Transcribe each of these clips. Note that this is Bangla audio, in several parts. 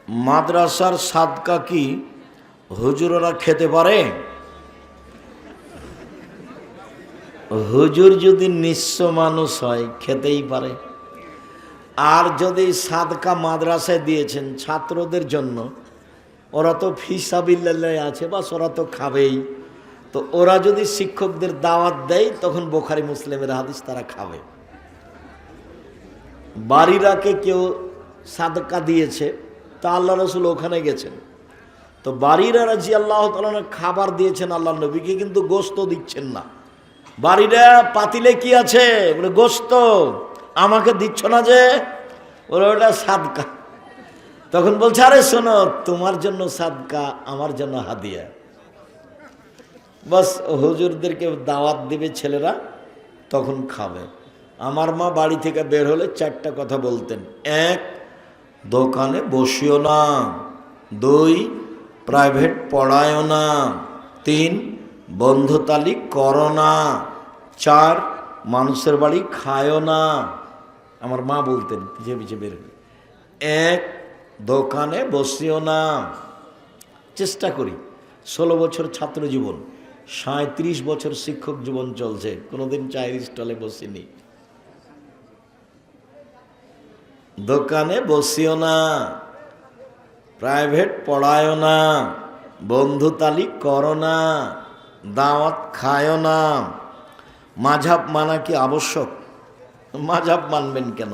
মাদ্রাসার সাদকা কি হুজুররা খেতে পারে? হুজুর যদি নিঃস্ব মানুষ হয় খেতেই পারে। আর যদি সাদকা মাদ্রাসায় দিয়েছেন ছাত্রদের জন্য, ওরা তো ফিসাবিল্লাহ আছে, বাস ওরা তো খাবেই। তো ওরা যদি শিক্ষকদের দাওয়াত দেয় তখন বুখারী মুসলিমের হাদিস তারা খাবে। বাড়িরাকে কেউ সাদকা দিয়েছে, তা আল্লাহ রসুল ওখানে গেছেন, তো বাড়িরা রাদিয়াল্লাহু তাআলা খাবার দিয়েছেন আল্লাহ নবীকে, কিন্তু গোশত দিচ্ছেন না। বাড়িরা পাতিলে কি আছে বলে গোশত, আমাকে দিচ্ছ না যে? বলে ওটা সাদকা। তখন বলছে আরে শোনো, তোমার জন্য সাদকা, আমার জন্য হাদিয়া। বাস হুজুরদেরকে দাওয়াত দিবে ছেলেরা, তখন খাবে। আমার মা বাড়ি থেকে বের হলে চারটা কথা বলতেন: এক, দোকানে বসিও না; দুই, প্রাইভেট পড়ায়ও না; তিন, বন্ধুতালি করো না; চার, মানুষের বাড়ি খায়ও না। আমার মা বলতেন পিছিয়ে পিছিয়ে বের হলে, এক, দোকানে বসিও না। চেষ্টা করি, 16 বছর ছাত্র জীবন, 37 বছর শিক্ষক জীবন চলছে, কোনোদিন চায়ের স্টলে বসিনি। দোকানে বসিও না, প্রাইভেট পড়ায়ও না, বন্ধুতালি করো না, দাওয়াত খায়ও না। মাঝহাব মানা কি আবশ্যক? মাঝহাব মানবেন কেন?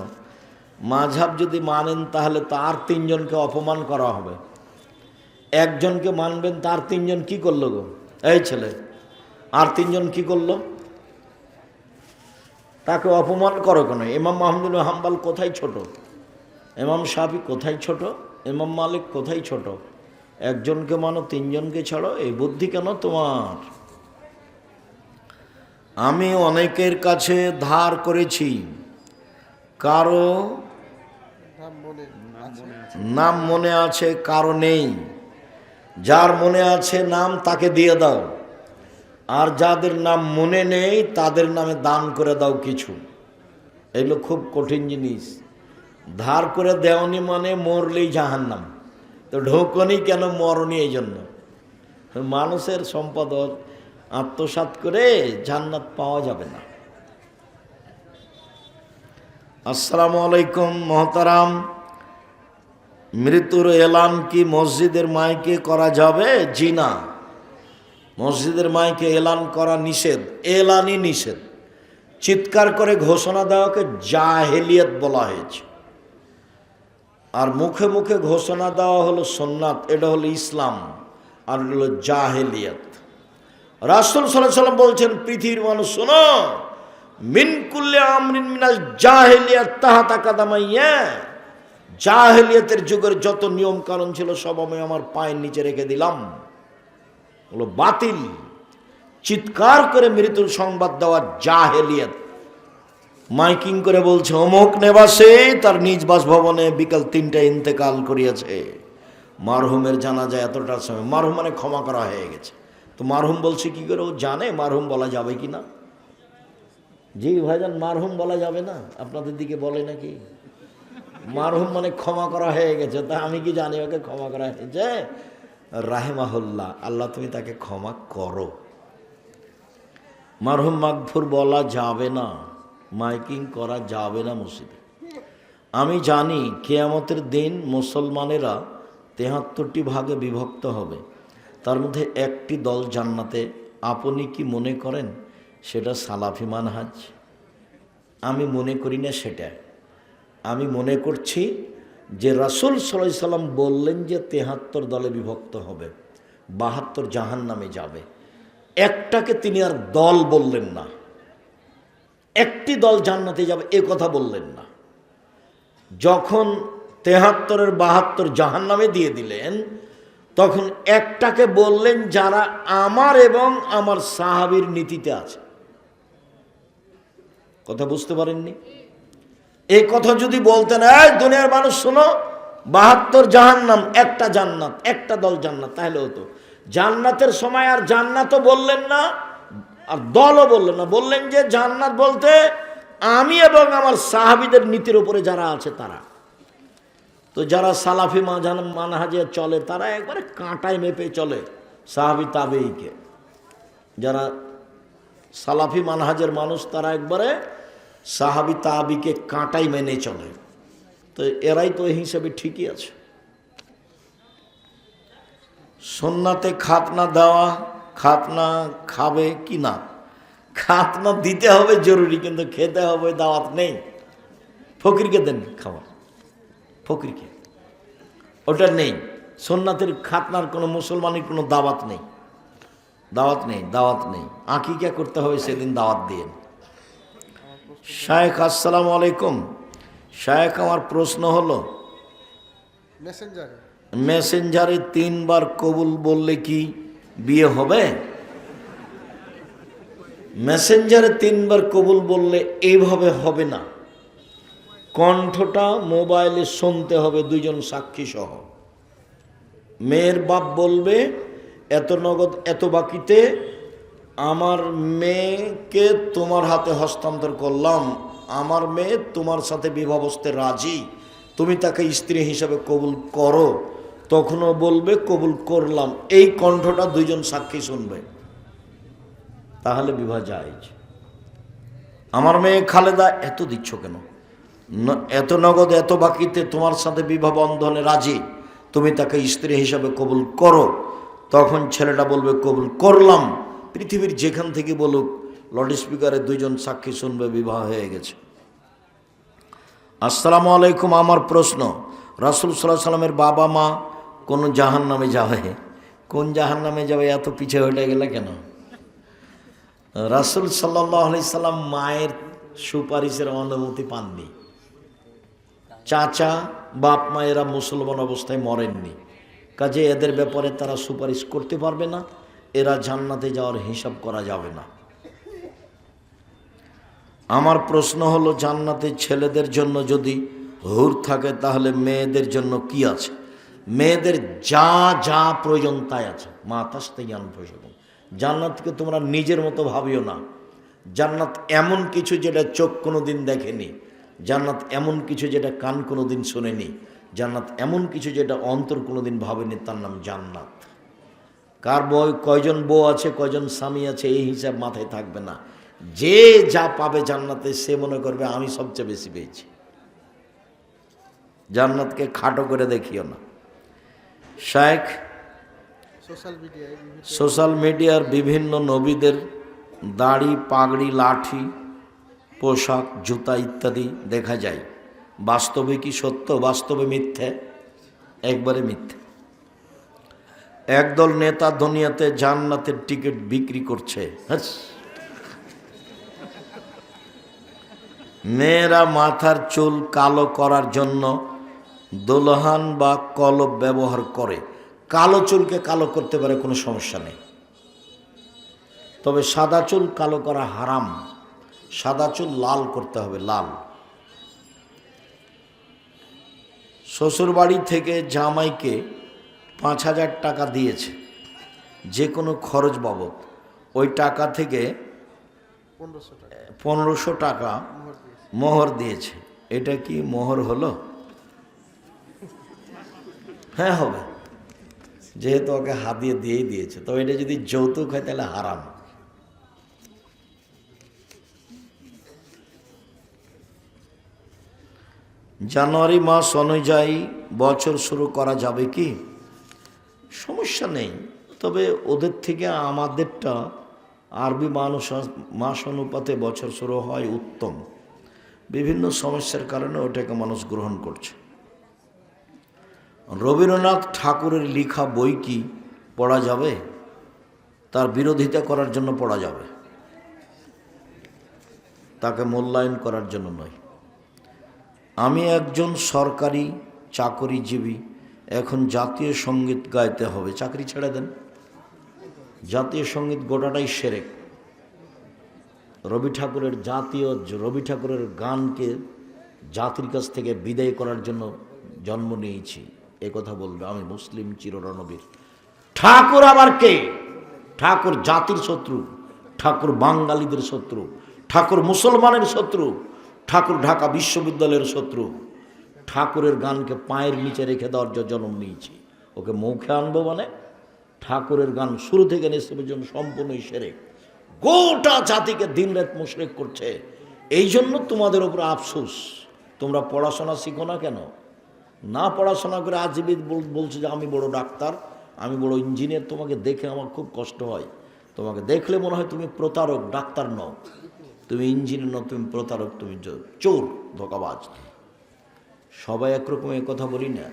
মাঝহাব যদি মানেন তাহলে তার 3 জনকে অপমান করা হবে। একজনকে মানবেন, তার 3 জন কি করলো গো? এই ছেলে, আর 3 জন কি করলো? তাকে অপমান করো কেন? ইমাম আহমদ বিন হাম্বল কোথায় ছোট? ইমাম শাফি কোথায় ছোট? ইমাম মালিক কোথায় ছোট? একজনকে মানো, 3 জনকে ছাড়ো, এই বুদ্ধি কেন তোমার? আমি অনেকের কাছে ধার করেছি, কারো নাম মনে আছে, কারো নেই। যার মনে আছে নাম তাকে দিয়ে দাও, আর যাদের নাম মনে নেই তাদের নামে দান করে দাও কিছু। এগুলো খুব কঠিন জিনিস। ধার করে দেওনি মানে মরলেই জাহান্নাম। তো ঢোকনি কেন? মরণই। এই জন্য মানুষের সম্পদ আত্মসাৎ করে জান্নাত পাওয়া যাবে না। আসসালামু আলাইকুম মোহতারাম, মৃত্যুর এলান কি মসজিদের মাইকে করা যাবে? জি না, মসজিদের মাইকে এলান করা নিষেধ, এলানই নিষেধ। চিৎকার করে ঘোষণা দেওয়াকে জাহেলিয়াত বলা হয়েছে, আর মুখে মুখে ঘোষণা দেওয়া হলো সুন্নাত, এটা হলো ইসলাম, আর হলো জাহেলিয়াত। রাসূল সাল্লাল্লাহু আলাইহি ওয়াসাল্লাম বলছেন, পৃথিবীর মানুষ শোনো, মিন কুল্লি আমরিন মিনাল জাহেলিয়াত তাহাতা কাদামাইয়া, জাহেলিয়াতের যুগের যত নিয়ম কানুন ছিল সব আমি আমার পায়ের নিচে রেখে দিলাম, হলো বাতিল। চিৎকার করে মৃত্যুর সংবাদ দেওয়া জাহেলিয়াত। মাইকিং করে বলছে অমুক নেবাসে তার নিজ বাসভবনে বিকাল 3টায় ইন্তেকাল করিয়াছে, মারহুমের জানাজা এতটার সময়। মারহুম মানে ক্ষমা করা হয়ে গেছে। তো মারহুম বলছে কি করে? ও জানে মারহুম বলা যাবে কি না? জি ভাইজান, মারহুম বলা যাবে না? আপনাদের দিকে বলে নাকি? মারহুম মানে ক্ষমা করা হয়ে গেছে। তা আমি কি জানি ওকে ক্ষমা করা হয়েছে? রাহেমাহুল্লাহ, আল্লাহ তুমি তাকে ক্ষমা করো। মারহুম মাগফুর বলা যাবে না, মাইকিং করা যাবে না মসজিদে। আমি জানি কিয়ামতের দিন মুসলমানেরা 73টি ভাগে বিভক্ত হবে, তার মধ্যে একটি দল জান্নাতে। আপনি কি মনে করেন সেটা সালাফি মানহাজ? আমি মনে করি না সেটা। আমি মনে করছি যে রাসূল সাল্লাল্লাহু আলাইহি সাল্লাম বললেন যে 73 দলে বিভক্ত হবে, 72 জাহান্নামে যাবে। একটাকে তিনি আর দল বললেন না, একটি দল জান্নাতে যাবে এ কথা বললেন না। যখন 73-এর 72 জাহান্নামে দিয়ে দিলেন, তখন একটাকে বললেন যারা আমার এবং আমার সাহাবীর নীতিতে আছে। কথা বুঝতে পারেননি? এই কথা যদি বলতেন, এই দুনিয়ার মানুষ শোনো, 72 জাহান্নাম, একটা জান্নাত, একটা দল জান্নাত, তাহলে হতো। জান্নাতের সময় আর জান্নাতও বললেন না, আর দলও বললেন না। বললেন যে জান্নাত বলতে আমি এবং আমার সাহাবীদের নীতির উপরে যারা আছে তারা। তো যারা সালাফি মানহাজে চলে তারা একবারে কাঁটায় মেপে চলে সাহাবী তাবেঈকে। যারা সালাফি মানহাজের মানুষ তারা একবারে সাহাবী তাবেঈকে কাঁটাই মেনে চলে। তো এরাই তো এই হিসাবে ঠিকই আছে। সুন্নাতে খাতনা দেওয়া, খাতনা খাবে কি না? খাতনা দিতে হবে জরুরি, কিন্তু খেতে হবে দাওয়াত নেই। ফকিরকে দেন খাবার, ফকিরকে, ওটা নেই। সুন্নাতের খাতনার কোনো মুসলমানের কোনো দাওয়াত নেই, দাওয়াত নেই, দাওয়াত নেই। আকিকা করতে হবে সেদিন, দাওয়াত দিয়ে। শায়েখ আসসালামু আলাইকুম। শায়েখ, আমার প্রশ্ন হলো মেসেঞ্জারে 3 বার কবুল বললে কি বিয়ে হবে? মেসেঞ্জারে 3 বার কবুল বললে এইভাবে হবে না। কণ্ঠটা মোবাইলে শুনতে হবে 2 জন সাক্ষী সহ। মেয়ের বাপ বলবে এত নগদ এত বাকিতে আমার মেয়েকে তোমার হাতে হস্তান্তর করলাম, আমার মেয়ে তোমার সাথে বিবাহবস্তে রাজি, তুমি তাকে স্ত্রী হিসাবে কবুল করো। তখনও বলবে কবুল করলাম, এই কণ্ঠটা 2 জন সাক্ষী শুনবে, তাহলে বিবাহ জায়েজ। আমার মেয়ে খালেদা এত দিচ্ছ কেন, এত নগদ এত বাকিতে তোমার সাথে বিবাহ বন্ধনে রাজি, তুমি তাকে স্ত্রী হিসাবে কবুল করো। তখন ছেলেটা বলবে কবুল করলাম। পৃথিবীর যেখান থেকে বলুক, লাউড স্পিকারে 2 জন সাক্ষী শুনবে, বিবাহ হয়ে গেছে। আসসালামু আলাইকুম। আমার প্রশ্ন, রাসূল সাল্লাল্লাহু আলাইহি সাল্লামের বাবা মা কোন জাহান্নামে যাবে? কোন জাহান্নামে যাবে? এত পিছে হয়ে গেলে কেন? রাসূল সাল্লাল্লাহু আলাইহি সাল্লাম মায়ের সুপারিশের অনুমতি পাননি। চাচা বাপ মায়েরা মুসলমান অবস্থায় মরেননি, কাজে এদের ব্যাপারে তারা সুপারিশ করতে পারবে না। এরা জান্নাতে যাওয়ার হিসাব করা যাবে না। আমার প্রশ্ন হলো, জান্নাতে ছেলেদের জন্য যদি হুর থাকে তাহলে মেয়েদের জন্য কি আছে? মেয়েদের যা যা প্রয়োজন তাই আছে। মা তাস্তাইয়ান প্রয়োজন। জান্নাতকে তোমরা নিজের মতো ভাবিও না। জান্নাত এমন কিছু যেটা চোখ কোনোদিন দেখেনি, জান্নাত এমন কিছু যেটা কান কোনোদিন শোনেনি, জান্নাত এমন কিছু যেটা অন্তর কোনোদিন ভাবেনি, তার নাম জান্নাত। কার কয়জন বউ আছে, কয়জন স্বামী আছে, এই হিসাব মাথায় থাকবে না। যে যা পাবে জান্নাতে সে মনে করবে আমি সবচেয়ে বেশি পেয়েছি। জান্নাতকে খাটো করে দেখিও না। শায়েখ, সোশ্যাল মিডিয়ার বিভিন্ন নবীদের দাড়ি, পাগড়ি, লাঠি, পোশাক, জুতা ইত্যাদি দেখা যায়, বাস্তবে কি সত্য? বাস্তবে মিথ্যে, একবারে মিথ্যে। একদল নেতা দুনিয়াতে জান্নাতের টিকিট বিক্রি করছে। মেয়েরা মাথার চুল কালো করার জন্য দুলহান বা কলব ব্যবহার করে। কালো চুলকে কালো করতে পারে, কোনো সমস্যা নেই, তবে সাদা চুল কালো করা হারাম। সাদা চুল লাল করতে হবে, লাল। শ্বশুরবাড়ি থেকে জামাইকে 5,000 টাকা দিয়েছে যে কোনো খরচ বাবদ, ওই টাকা থেকে 1500 টাকা মোহর দিয়েছে। এটা কি মোহর হলো? হ্যাঁ হবে, যেহেতু ওকে হাতিয়ে দিয়েই দিয়েছে। তো এটা যদি যৌতুক হয় তাহলে হারাম। জানুয়ারি মাস অনুযায়ী বছর শুরু করা যাবে কি? সমস্যা নেই, তবে ওদের থেকে আমাদেরটা আরবি মাস অনুপাতে বছর শুরু হয় উত্তম। বিভিন্ন সমস্যার কারণে ওটাকে মানুষ গ্রহণ করছে। রবীন্দ্রনাথ ঠাকুরের লেখা বই কি পড়া যাবে? তার বিরোধিতা করার জন্য পড়া যাবে, তাকে মূল্যায়ন করার জন্য নয়। আমি একজন সরকারি চাকরিজীবী, এখন জাতীয় সঙ্গীত গাইতে হবে, চাকরি ছেড়ে দেন। জাতীয় সঙ্গীত গোটাটাই শিরক। রবি ঠাকুরের গানকে জাতির কাছ থেকে বিদায় করার জন্য জন্ম নিয়েছি, এ কথা বলবে আমি মুসলিম চিররণবীর। ঠাকুর আবার কে? ঠাকুর জাতির শত্রু, ঠাকুর বাঙালিদের শত্রু, ঠাকুর মুসলমানের শত্রু, ঠাকুর ঢাকা বিশ্ববিদ্যালয়ের শত্রু, ঠাকুরের গানকে পায়ের নিচে রেখে দেওয়ার জন্ম নিয়েছি। ওকে মুখে আনবো মানে ঠাকুরের গান শুরু থেকে নিঃশ্ব পর্যন্ত সম্পূর্ণই সেরেক। গোটা জাতিকে দিনরাত মুশরিক করছে। এই জন্য তোমাদের উপর আফসোস, তোমরা পড়াশোনা শিখো না কেন? না পড়াশোনা করে আজীবিত বলছে যে আমি বড় ডাক্তার, আমি বড় ইঞ্জিনিয়ার। তোমাকে দেখে আমার খুব কষ্ট হয়। তোমাকে দেখলে মনে হয় তুমি প্রতারক, ডাক্তার নও, তুমি ইঞ্জিনিয়ার নও, তুমি প্রতারক, তুমি চোর, ধোঁকাবাজ। সবাই একরকম এ কথা বলি না।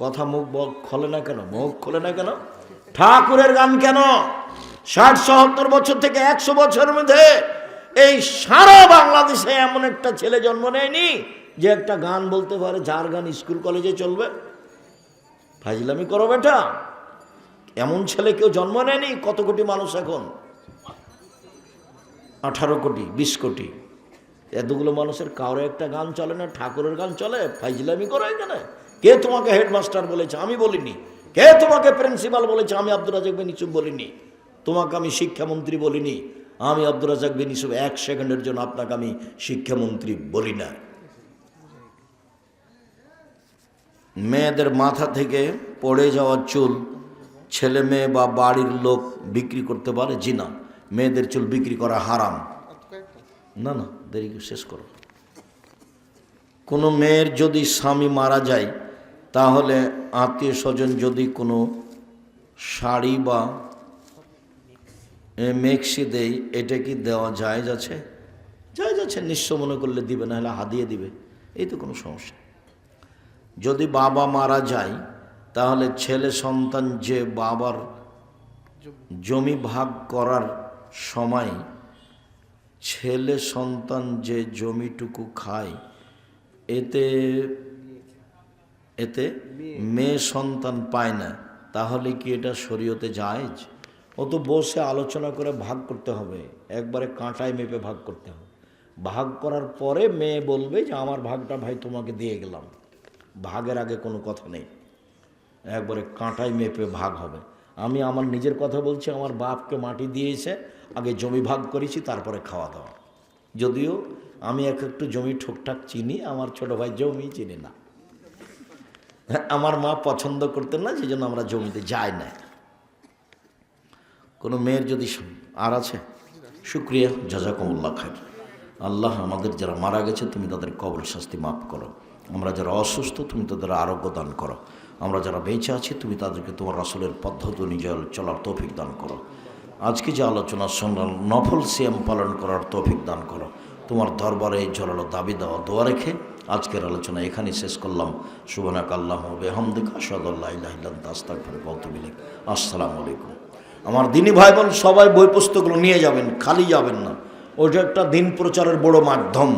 কথা মুখ খোলে না কেন? মুখ খোলে না কেন? ঠাকুরের গান কেন? 60-70 বছর থেকে 100 বছরের মধ্যে এই সারা বাংলাদেশে এমন একটা ছেলে জন্ম নেয়নি যে একটা গান বলতে পারে, যার গান স্কুল কলেজে চলবে। ফাজলামি করো বেটা, এমন ছেলে কেউ জন্ম নেয়নি। কত কোটি মানুষ এখন? 18 কোটি, 20 কোটি। এতগুলো মানুষের কারো একটা গান চলে না, ঠাকুরের গান চলে? ফাজলামি করো এখানে। কে তোমাকে হেডমাস্টার বলেছে? আমি বলিনি। কে তোমাকে প্রিন্সিপাল বলেছে? আমি আব্দুর রাজাক বিন ইউসুফ বলিনি। তোমাকে আমি শিক্ষামন্ত্রী বলিনি। আমি আব্দুর রাজাক বিন ইউসুফ 1 সেকেন্ডের জন্য আপনাকে আমি শিক্ষামন্ত্রী বলি না। মেয়েদের মাথা থেকে পড়ে যাওয়া চুল ছেলে মেয়ে বা বাড়ির লোক বিক্রি করতে পারে? জি না, মেয়েদের চুল বিক্রি করা হারাম। না না, দেরি শেষ করো। কোনো মেয়ের যদি স্বামী মারা যায়, তাহলে আত্মীয় স্বজন যদি কোনো শাড়ি বা মেক্সি দেয়, এটা কি দেওয়া জায়েজ আছে? জায়েজ আছে, নিঃস্ব মনে করলে দিবে, না হলে হাদিয়ে দিবে, এই তো কোনো সমস্যা। যদি বাবা মারা যায়, তাহলে ছেলে সন্তান যে বাবার জমি ভাগ করার সময় ছেলে সন্তান যে জমিটুকু খায়, এতে মেয়ে সন্তান পায় না, তাহলে কি এটা শরীয়তে জায়েজ? ও তো বসে আলোচনা করে ভাগ করতে হবে, একবারে কাঁটায় মেপে ভাগ করতে হবে। ভাগ করার পরে মেয়ে বলবে যে আমার ভাগটা ভাই তোমাকে দিয়ে গেলাম। ভাগের আগে কোনো কথা নেই, একবারে কাঁটায় মেপে ভাগ হবে। আমি আমার নিজের কথা বলছি, আমার বাপকে মাটি দিয়েছে, আগে জমি ভাগ করেছি, তারপরে খাওয়া দাওয়া। যদিও আমি একটু জমি ঠুকঠাক চিনি, আমার ছোট ভাই জমি চিনি না। আমার মা পছন্দ করতেন না, সেই জন্য আমরা জমিতে যাই না। কোনো মেয়ের যদি আর আছে, শুক্রিয়া, জাযাকুমুল্লাহ খাইর। আল্লাহ আমাদের যারা মারা গেছে তুমি তাদের কবর শাস্তি মাফ করো। আমরা যারা অসুস্থ তুমি তাদের আরোগ্য দান করো। আমরা যারা বেঁচে আছি তুমি তাদেরকে তোমার রাসূলের পদ্ধতি অনুযায়ী চলার তৌফিক দান করো। আজকে যে আলোচনা শুনলাম, নফল সিয়াম পালন করার তৌফিক দান করো। তোমার দরবারে এই জোরালো দাবি দেওয়া দোয়া রেখে আজকের আলোচনা এখানেই শেষ করলাম। সুবহানাকা আল্লাহুম্মা ওয়া বিহামদিকা আশহাদু আল্লা ইলাহা ইল্লা আনতা আস্তাগফিরুকা ওয়া আতুবু ইলাইক। আসসালামু আলাইকুম। আমার দিনী ভাই বোন সবাই বই পুস্তকগুলো নিয়ে যাবেন, খালি যাবেন না। ওটা একটা দিন প্রচারের বড় মাধ্যম।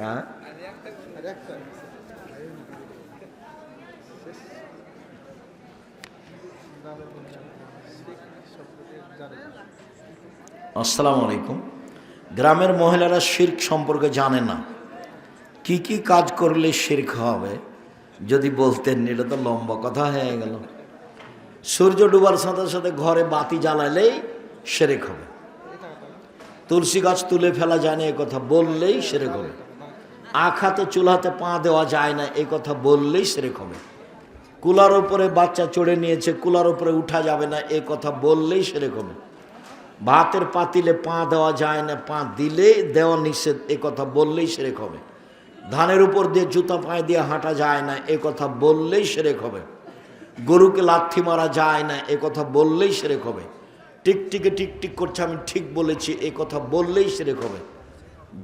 হ্যাঁ, আসসালামু আলাইকুম। গ্রামের মহিলারা শিরক সম্পর্কে জানে না, কি কি কাজ করলে শিরক হবে যদি বলতেন, এটা তো লম্বা কথা হয়ে গেল। সূর্য ডুবার সাথে সাথে ঘরে বাতি জ্বালালেই শিরক হবে। তুলসী গাছ তুলে ফেলা যায় না, এই কথা বললেই শিরক হবে। আখাতে চুলাতে পা দেওয়া যায় না, এই কথা বললেই শিরক হবে। কুলার উপরে বাচ্চা চড়ে নিয়েছে, কুলার উপরে উঠা যাবে না, এই কথা বললেই শিরক হবে। ভাতের পাতিলে পা দেওয়া যায় না, পা দিলে দেওয়া নিষেধ, এই কথা বললেই শিরক হবে। ধানের উপর দিয়ে জুতা পায়ে দিয়ে হাঁটা যায় না, এ কথা বললেই শিরক হবে। গরুকে লাথি মারা যায় না, এ কথা বললেই শিরক হবে। টিকটিকে টিকটিক করছে, আমি ঠিক বলেছি, এ কথা বললেই শিরক হবে।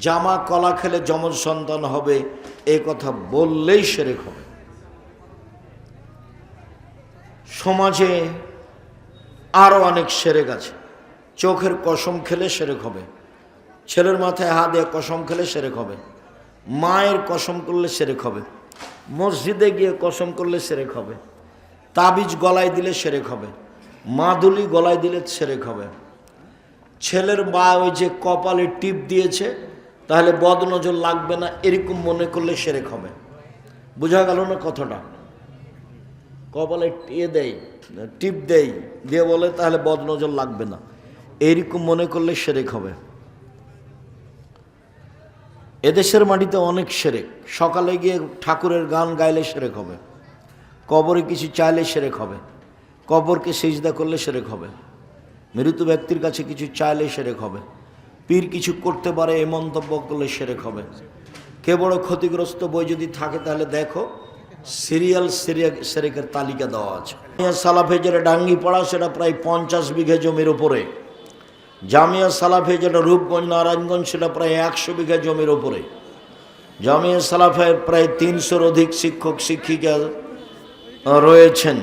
জামা কলা খেলে যমজ সন্তান হবে, এ কথা বললেই শিরক হবে। সমাজে আরও অনেক শিরক আছে। চোখের কসম খেলে শিরক হবে, ছেলের মাথায় হাত দিয়ে কসম খেলে শিরক হবে, মায়ের কসম করলে শিরক হবে, মসজিদে গিয়ে কসম করলে শিরক হবে, তাবিজ গলায় দিলে শিরক হবে, মাদুলি গলায় দিলে শিরক হবে। ছেলের বা ওই যে কপালে টিপ দিয়েছে তাহলে বদনজর লাগবে না, এরকম মনে করলে শিরক হবে। বোঝা গেল না কথাটা? কপালে টিপ দেয় দিয়ে বলে তাহলে বদনজর লাগবে না, এইরকম মনে করলে শিরক হবে। এদেশের মাটিতে অনেক শিরক। সকালে গিয়ে ঠাকুরের গান গাইলে শিরক হবে, কবরে কিছু চাইলে শিরক হবে, কবরকে সিজদা করলে শিরক হবে, মৃত ব্যক্তির কাছে কিছু চাইলে শিরক হবে, পীর কিছু করতে পারে এই মন্তব্য করলে শিরক হবে। কে বড় ক্ষতিগ্রস্ত বই যদি থাকে তাহলে দেখো, সিরিয়াল শিরকের তালিকা দেওয়া আছে। সালাফে যেটা ডাঙ্গি পড়া সেটা প্রায় 50 বিঘা জমির উপরে। জামিয়া সালাফে যেটা রূপগঞ্জ নারায়ণগঞ্জ সেটা প্রায় 100 বিঘা জমির উপরে। জামিয়া সালাফের প্রায় 300-র অধিক শিক্ষক শিক্ষিকা রয়েছেন,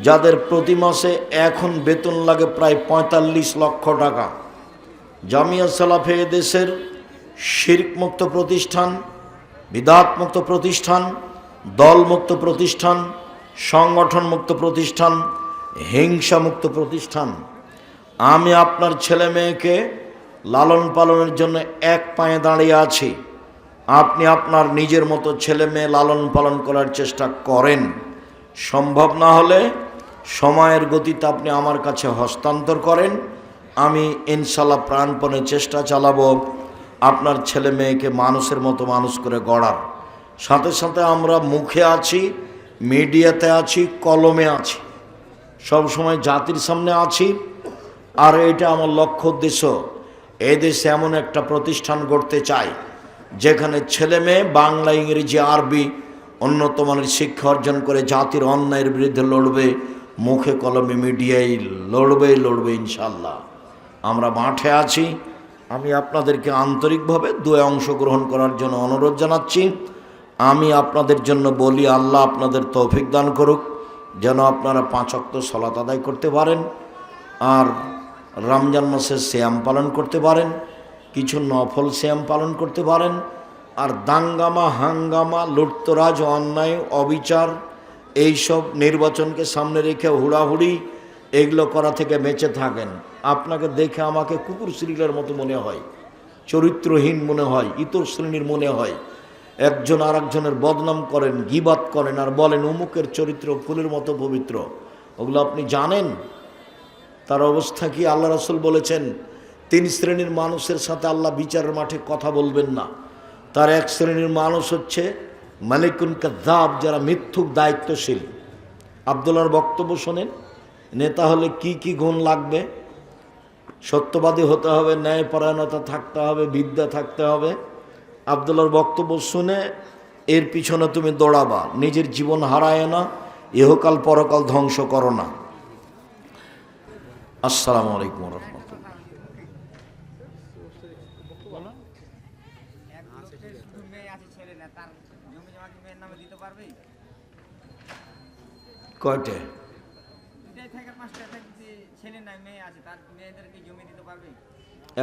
যাদের প্রতি মাসে এখন বেতন লাগে প্রায় 45 লক্ষ টাকা। জামিয়া সালাফে দেশের শিরক মুক্ত প্রতিষ্ঠান, বিদআত মুক্ত প্রতিষ্ঠান, দলমুক্ত প্রতিষ্ঠান, সংগঠন মুক্ত প্রতিষ্ঠান, হিংসা মুক্ত প্রতিষ্ঠান। আমি আপনার ছেলে মেয়েকে লালন পালনের জন্য এক পায়ে দাঁড়িয়ে আছি। আপনি আপনার নিজের মতো ছেলে মেয়ে লালন পালন করার চেষ্টা করেন। সম্ভব না হলে সময়ের গতিতে আপনি আমার কাছে হস্তান্তর করেন। আমি ইনশাল্লাহ প্রাণপণে চেষ্টা চালাবো আপনার ছেলে মেয়েকে মানুষের মতো মানুষ করে গড়ার। সাথে সাথে আমরা মুখে আছি, মিডিয়াতে আছি, কলমে আছি, সব সময় জাতির সামনে আছি। আর এটা আমার লক্ষ্য উদ্দেশ্য, এই দেশে এমন একটা প্রতিষ্ঠান গড়তে চাই যেখানে ছেলে মেয়ে বাংলা, ইংরেজি, আরবি উন্নত মানের শিক্ষা অর্জন করে জাতির অন্যায়ের বিরুদ্ধে লড়বে, মুখে কলমে মিডিয়ায় লড়বে ইনশাল্লাহ। আমরা মাঠে আছি। আমি আপনাদেরকে আন্তরিকভাবে দুয়ে অংশগ্রহণ করার জন্য অনুরোধ জানাচ্ছি। আমি আপনাদের জন্য বলি, আল্লাহ আপনাদের তৌফিক দান করুক যেন আপনারা 5 ওয়াক্ত সালাত আদায় করতে পারেন, আর রমজান মাসে সিয়াম পালন করতে পারেন, কিছু নফল সিয়াম পালন করতে পারেন, আর দাঙ্গামা, হাঙ্গামা, লুটতরাজ, অন্যায়, অবিচার, এইসব নির্বাচনকে সামনে রেখে হুড়াহুড়ি এগুলো করা থেকে বেঁচে থাকেন। আপনাকে দেখে আমাকে কুকুর শ্রীলের মতো মনে হয়, চরিত্রহীন মনে হয়, ইতর শ্রেণীর মনে হয়। একজন আর একজনের বদনাম করেন, গীবাত করেন, আর বলেন অমুকের চরিত্র ফুলের মতো পবিত্র। ওগুলো আপনি জানেন তার অবস্থা কি? আল্লাহ রাসূল বলেছেন 3 শ্রেণীর মানুষের সাথে আল্লাহ বিচারের মাঠে কথা বলবেন না। তার এক শ্রেণীর মানুষ হচ্ছে মালিকুন কাযযাব, যারা মিথ্যুক দায়িত্বশীল। আব্দুল্লাহর বক্তব্য শোনেন, নেতা হলে কি কি গুণ লাগবে? সত্যবাদী হতে হবে, ন্যায়পরায়ণতা থাকতে হবে, বিদ্যা থাকতে হবে। আব্দুল্লাহর বক্তব্য শুনে এর পিছনে তুমি দৌড়াবা, নিজের জীবন হারায় না, ইহকাল পরকাল ধ্বংস করো না। আসসালামু আলাইকুম ওয়া রাহমাতুল্লাহ। কয়টে?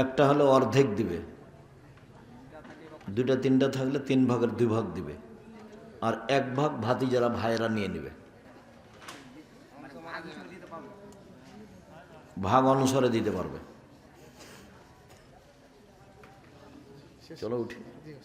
একটা হলে অর্ধেক দিবে, 2টা 3টা থাকলে 3 ভাগের 2 ভাগ দিবে, আর 1 ভাগ ভাতিজারা ভাইয়েরা নিয়ে নেবে। ভাগ অনুসারে দিতে পারবে। চলো উঠি।